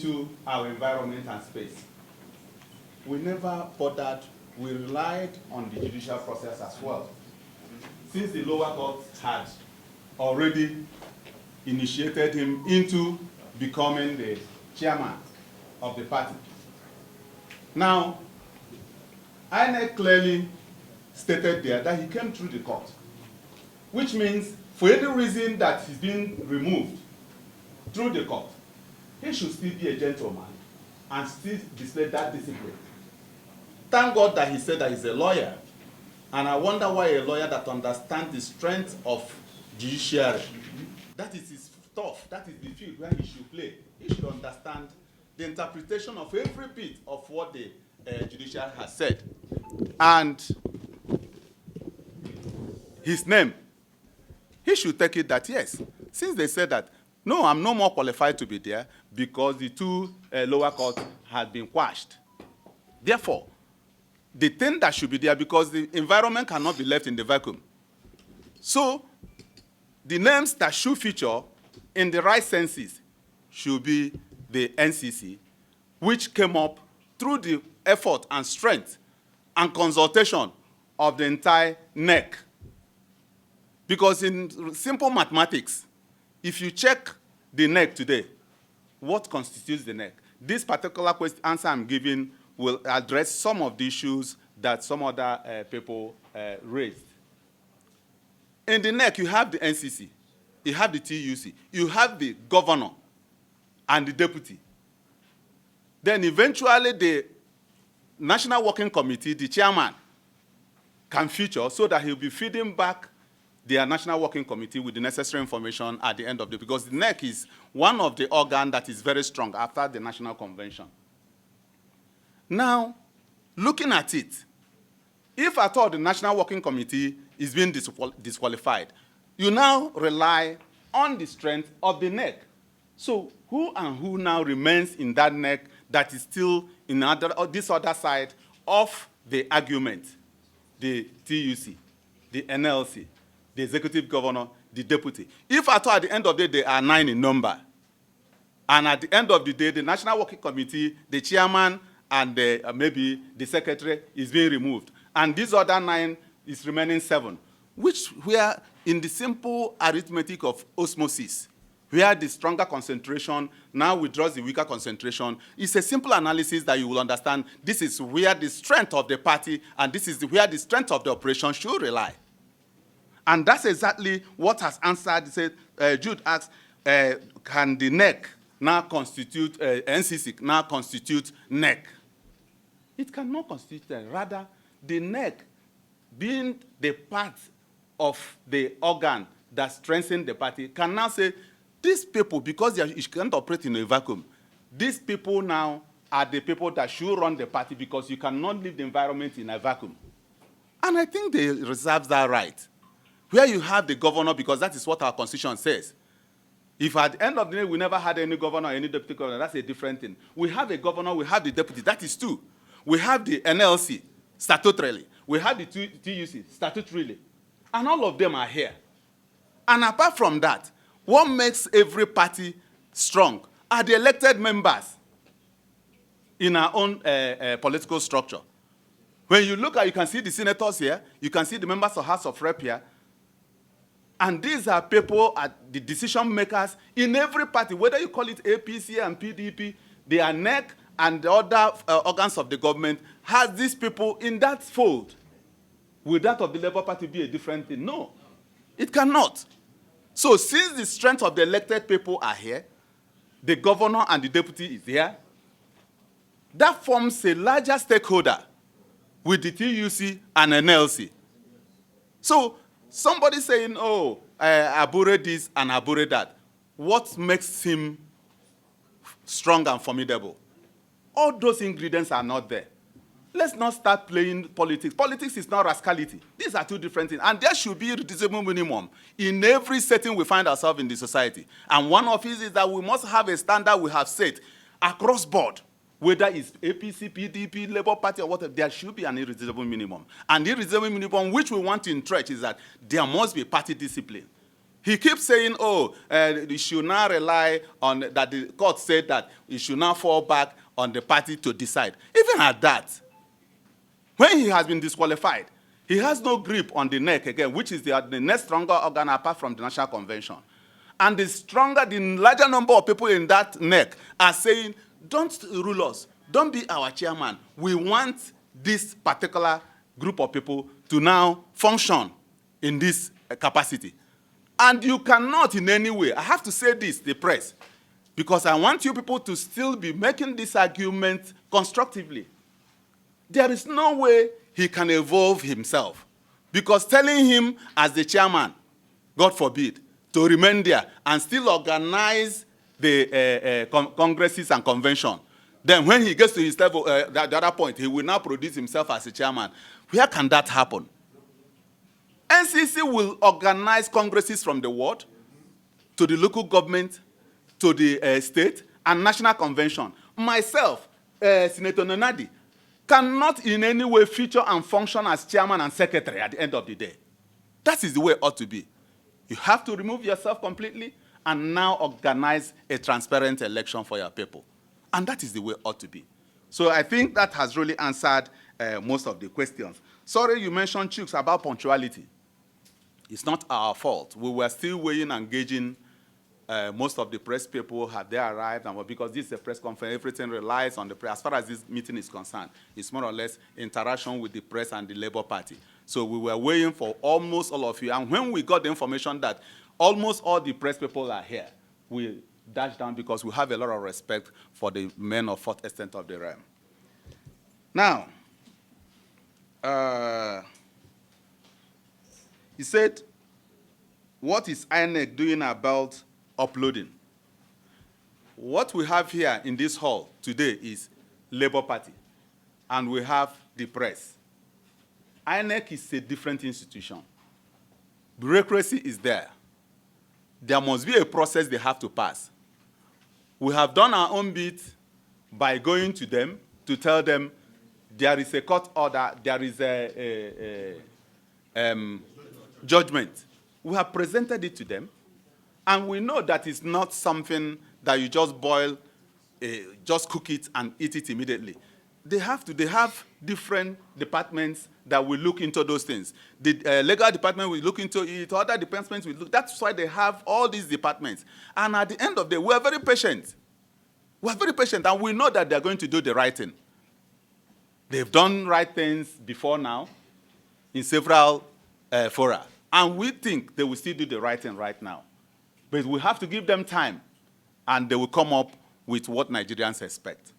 to our environment and space. We never bothered, we relied on the judicial process as well. Since the lower court had already initiated him into becoming the chairman of the party. Now, INEC clearly stated there that he came through the court, which means for any reason that he's been removed through the court, he should still be a gentleman and still display that discipline. Thank God that he said that he's a lawyer. And I wonder why a lawyer that understands the strength of judiciary, that is his stuff, that is the field where he should play. He should understand the interpretation of every bit of what the judiciary has said. And his name, he should take it that yes, since they said that, no, I'm no more qualified to be there because the two lower courts had been quashed. Therefore, the thing that should be there, because the environment cannot be left in the vacuum. So, the names that should feature in the right senses should be the NCC, which came up through the effort and strength and consultation of the entire NEC. Because in simple mathematics, if you check the NEC today, what constitutes the NEC? This particular answer I'm giving will address some of the issues that some other people raised. In the NEC, you have the NCC, you have the TUC, you have the governor and the deputy. Then eventually the National Working Committee, the chairman, can feature so that he'll be feeding back their National Working Committee with the necessary information at the end of the, because the NEC is one of the organs that is very strong after the National Convention. Now, looking at it, if at all the National Working Committee is being disqualified, you now rely on the strength of the NEC. So who and who now remains in that NEC that is still in this other side of the argument? The TUC, the NLC, the executive governor, the deputy. If at all at the end of the day, they are 9 in number, and at the end of the day, the National Working Committee, the chairman, and maybe the secretary is being removed, and these other 9 is remaining 7, where in the simple arithmetic of osmosis, where the stronger concentration now withdraws the weaker concentration, it's a simple analysis that you will understand this is where the strength of the party and this is where the strength of the operation should rely. And that's exactly what has answered. Jude asked, can the NEC now constitute, NCC now constitute NEC? It cannot constitute that. Rather, the NEC, being the part of the organ that strengthens the party, can now say, these people, because you can't operate in a vacuum, these people now are the people that should run the party because you cannot leave the environment in a vacuum. And I think they reserve that right. Where you have the governor, because that is what our constitution says. If at the end of the day we never had any governor or any deputy governor, that's a different thing. We have a governor, we have the deputy, that is 2. We have the NLC, statutorily. We have the TUC, statutorily. And all of them are here. And apart from that, what makes every party strong are the elected members in our own political structure. When you look at, you can see the senators here, you can see the members of House of Rep here, and these are people, the decision makers in every party, whether you call it APC and PDP, the NEC and the other organs of the government, has these people in that fold. Will that of the Labour Party be a different thing? No, it cannot. So since the strength of the elected people are here, the governor and the deputy is here, that forms a larger stakeholder with the TUC and NLC. So somebody saying, oh, Abure this and Abure that, what makes him strong and formidable? All those ingredients are not there. Let's not start playing politics. Politics is not rascality. These are 2 different things. And there should be a reducible minimum in every setting we find ourselves in the society. And one of it is that we must have a standard we have set across board. Whether it's APC, PDP, Labour Party, or whatever, there should be an irreducible minimum. And the irreducible minimum which we want to entrench is that there must be party discipline. He keeps saying, oh, you should not rely on, that the court said that you should not fall back on the party to decide. Even at that, when he has been disqualified, he has no grip on the NEC again, which is the next stronger organ apart from the National Convention. And the larger number of people in that NEC are saying, don't rule us, don't be our chairman. We want this particular group of people to now function in this capacity. And you cannot in any way, I have to say this, the press, because I want you people to still be making this argument constructively. There is no way he can evolve himself, because telling him as the chairman, God forbid, to remain there and still organize the congresses and convention, then when he gets to his level, the other point, he will now produce himself as a chairman. Where can that happen? NCC will organize congresses from the ward to the local government, to the state, and national convention. Myself, Senator Nnamdi, cannot in any way feature and function as chairman and secretary at the end of the day. That is the way it ought to be. You have to remove yourself completely and now organize a transparent election for your people. And that is the way it ought to be. So I think that has really answered most of the questions. Sorry, you mentioned, Chooks, about punctuality. It's not our fault. We were still waiting and gauging. Most of the press people, have they arrived? And because this is a press conference, everything relies on the press. As far as this meeting is concerned, it's more or less interaction with the press and the Labour Party. So we were waiting for almost all of you. And when we got the information that almost all the press people are here, we dashed down because we have a lot of respect for the men of fourth extent of the realm. Now, he said, what is INEC doing about uploading? What we have here in this hall today is Labour Party, and we have the press. INEC is a different institution. Bureaucracy is there. There must be a process they have to pass. We have done our own bit by going to them to tell them there is a court order, there is a judgment. We have presented it to them, and we know that it's not something that you just boil, just cook it and eat it immediately. They have different departments that will look into those things. The legal department will look into it, other departments will look. That's why they have all these departments. And at the end of the day, we are very patient. We are very patient, and we know that they're going to do the right thing. They've done right things before now in several fora. And we think they will still do the right thing right now. But we have to give them time, and they will come up with what Nigerians expect.